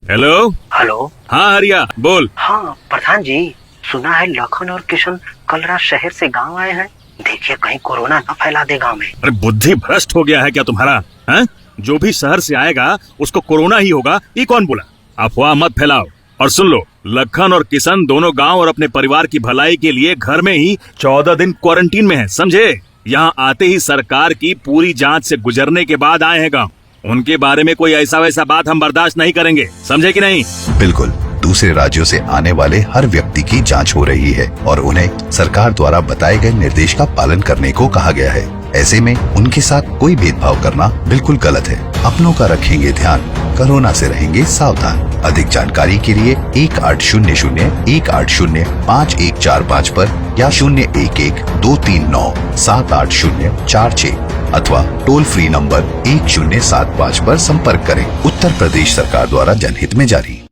Hello. Hello. हाँ हरिया बोल। हाँ प्रधान जी, सुना है लखन और किशन कल रात शहर से गांव आए हैं। देखिए कहीं कोरोना ना फैला दे गांव में। अरे बुद्धि भ्रष्ट हो गया है क्या तुम्हारा? हैं? जो भी शहर से आएगा उसको कोरोना ही होगा, ये कौन बोला? अफवाह मत फैलाओ। और सुन लो, लखन और किशन दोनों गांव और अपने परिवार की भलाई के लिए घर में ही 14 दिन क्वारंटीन में हैं, समझे? यहाँ आते ही सरकार की पूरी जांच से गुजरने के बाद आए हैं गांव। उनके बारे में कोई ऐसा वैसा बात हम बर्दाश्त नहीं करेंगे, समझे कि नहीं? बिल्कुल, दूसरे राज्यों से आने वाले हर व्यक्ति की जांच हो रही है और उन्हें सरकार द्वारा बताए गए निर्देश का पालन करने को कहा गया है। ऐसे में उनके साथ कोई भेदभाव करना बिल्कुल गलत है। अपनों का रखेंगे ध्यान, कोरोना से रहेंगे सावधान। अधिक जानकारी के लिए 1800-180-5145 पर या 011239780046 अथवा टोल फ्री नंबर 1075 पर संपर्क करें। उत्तर प्रदेश सरकार द्वारा जनहित में जारी।